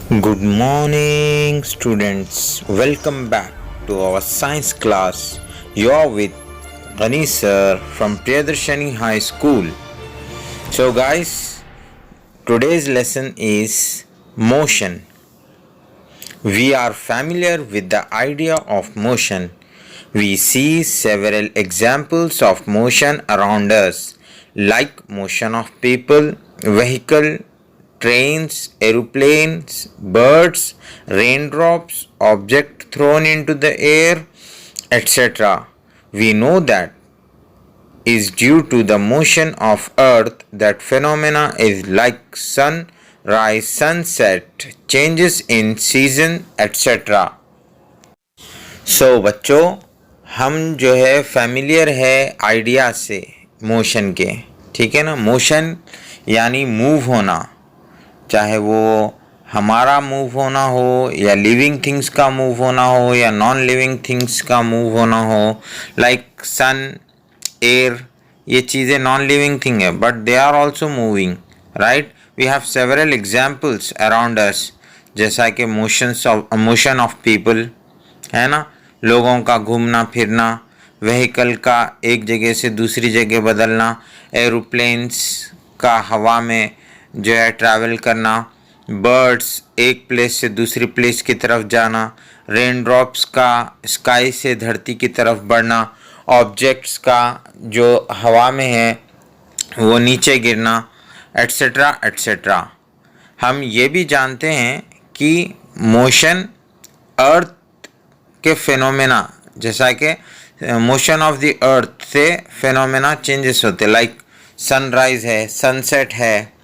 Good morning, students. Welcome back to our science class. You are with Ghani sir from Priyadarshani High School. So, guys, today's lesson is motion. We are familiar with the idea of motion. We see several examples of motion around us, like motion of people, vehicle, trains, aeroplanes, birds, raindrops, object thrown into the air, etc. We know that is due to the motion of earth that phenomena is like sunrise, sunset, changes in season, etc. सो बच्चों, हम जो है familiar है idea से motion के, ठीक है ना। मोशन यानी मूव होना, चाहे वो हमारा मूव होना हो या लिविंग थिंग्स का मूव होना हो या नॉन लिविंग थिंग्स का मूव होना हो, लाइक सन, एयर, ये चीज़ें नॉन लिविंग थिंग है but they are also moving, right. We have several examples around us, जैसा कि मोशन ऑफ पीपल है ना, लोगों का घूमना फिरना, व्हीकल का एक जगह से दूसरी जगह बदलना, एरोप्लेन्स का हवा में जो है ट्रैवल करना, बर्ड्स एक प्लेस से दूसरी प्लेस की तरफ जाना, रेन ड्रॉप्स का स्काई से धरती की तरफ बढ़ना, ऑब्जेक्ट्स का जो हवा में है वो नीचे गिरना, एट्सेट्रा एट्सेट्रा। हम ये भी जानते हैं कि मोशन अर्थ के फेनोमेना, जैसा कि मोशन ऑफ द अर्थ से फेनोमेना चेंजेस होते, लाइक सनराइज है, सनसेट है,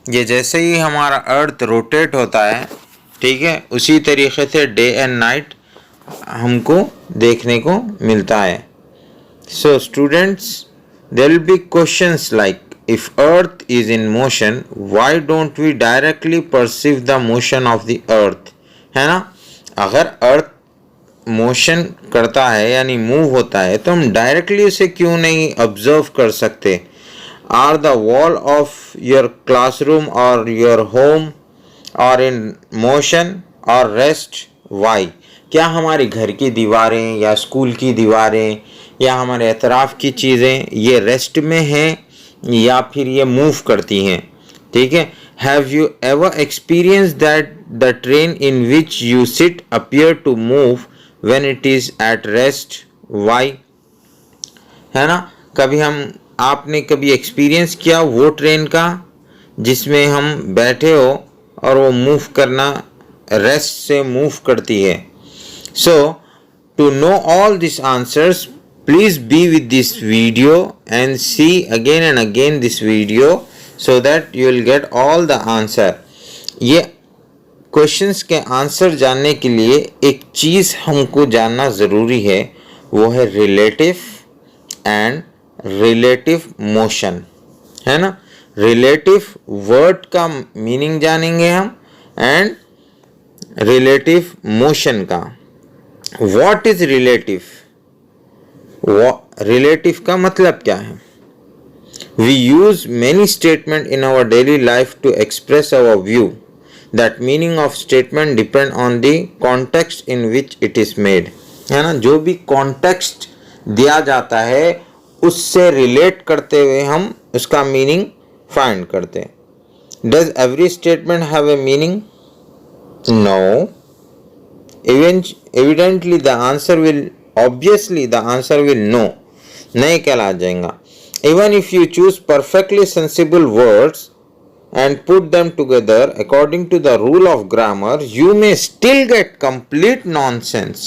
ये जैसे ही हमारा अर्थ रोटेट होता है, ठीक है, उसी तरीके से डे एंड नाइट हमको देखने को मिलता है। So students, there will be questions like if earth is in motion why don't we directly perceive the motion of the earth, है ना। अगर अर्थ मोशन करता है यानी मूव होता है तो हम डायरेक्टली उसे क्यों नहीं ऑब्जर्व कर सकते। Are the wall of your classroom or your home or in motion or rest, why. क्या हमारी घर की दीवारें या स्कूल की दीवारें या हमारे अतराफ़ की चीज़ें ये रेस्ट में हैं या फिर ये मूव करती हैं, ठीक है। Have you ever experience that the train in which you sit appear to move when it is at rest, why, है ना। कभी आपने कभी एक्सपीरियंस किया वो ट्रेन का जिसमें हम बैठे हो और वो मूव करना, रेस्ट से मूव करती है। So to know all this answers please be with this video and see again and again this video so that you will get all the answer. ये क्वेश्चंस के आंसर जानने के लिए एक चीज़ हमको जानना ज़रूरी है, वो है रिलेटिव एंड रिलेटिव मोशन, है ना। रिलेटिव वर्ड का मीनिंग जानेंगे हम एंड रिलेटिव मोशन का। व्हाट इज रिलेटिव, रिलेटिव का मतलब क्या है। We use many statement in our daily life to express our view, that meaning of statement depend on the context in which it is made, है ना। जो भी context दिया जाता है उससे रिलेट करते हुए हम उसका मीनिंग फाइंड करते हैं। Does every statement have a meaning? No. Evidently the answer will, obviously the answer will no, नहीं कहला जाएगा। Even if you choose perfectly sensible words and put them together according to the rule of grammar, you may still get complete nonsense,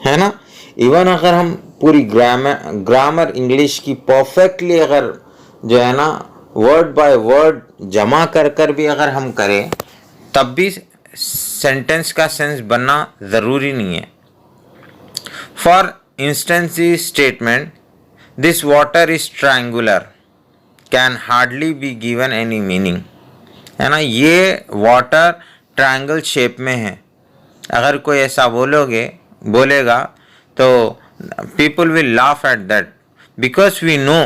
है ना। Even अगर हम पूरी grammar English की perfectly अगर जो है ना वर्ड बाय वर्ड जमा कर कर भी अगर हम करें तब भी सेंटेंस का सेंस बनना ज़रूरी नहीं है। For instance the statement this water is triangular can hardly be given any meaning, है ना। ये वाटर ट्रायंगल शेप में है, अगर कोई ऐसा बोलेगा तो people will laugh at that because we know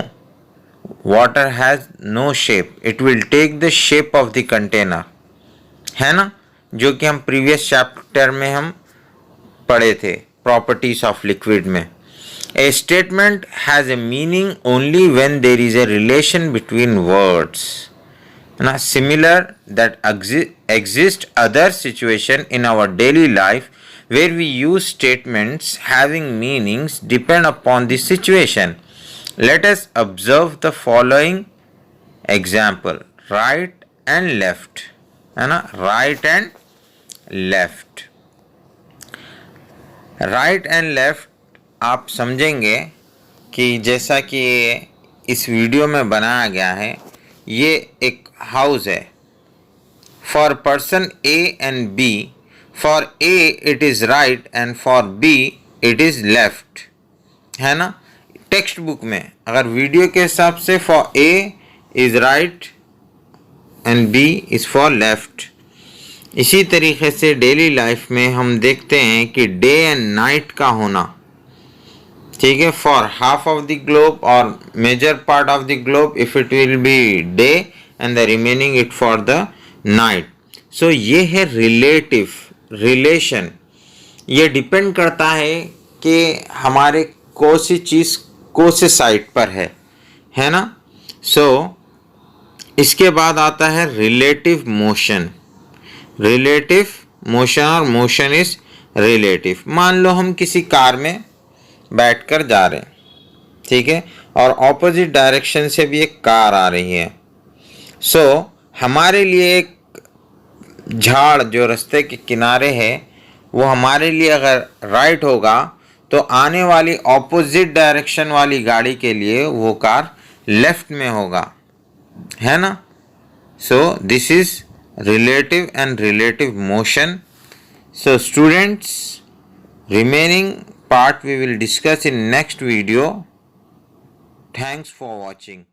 water has no shape, it will take the shape of the container, है ना। जो कि हम प्रीवियस चैप्टर में हम पढ़े थे प्रॉपर्टीज ऑफ लिक्विड में। A statement has a meaning only when there is a relation between words, है ना। Similar that exist other situation in our daily life where we use statements having meanings depend upon the situation. Let us observe the following example. Right and left, है ना, right and left. right and left आप समझेंगे कि जैसा कि इस video में बनाया गया है, ये एक हाउस है। For person A and B, for A it is right and for B it is left, है ना। टेक्स्ट बुक में अगर वीडियो के हिसाब से for A is right and B is for left. इसी तरीके से डेली लाइफ में हम देखते हैं कि डे एंड नाइट का होना, ठीक है। For half of the globe और major part of the globe if it will be day and the remaining it for the night. So ये है रिलेटिव रिलेशन। ये डिपेंड करता है कि हमारे कौन सी चीज़ कौन से साइड पर है ना। सो इसके बाद आता है रिलेटिव मोशन। रिलेटिव मोशन और मोशन इज रिलेटिव। मान लो हम किसी कार में बैठकर जा रहे हैं, ठीक है, और ऑपोजिट डायरेक्शन से भी एक कार आ रही है। सो हमारे लिए एक झाड़ जो रास्ते के किनारे है वो हमारे लिए अगर राइट होगा तो आने वाली ऑपोजिट डायरेक्शन वाली गाड़ी के लिए वो कार लेफ्ट में होगा, है ना। So this is relative and relative motion. So students, remaining part we will discuss in next video. Thanks for watching.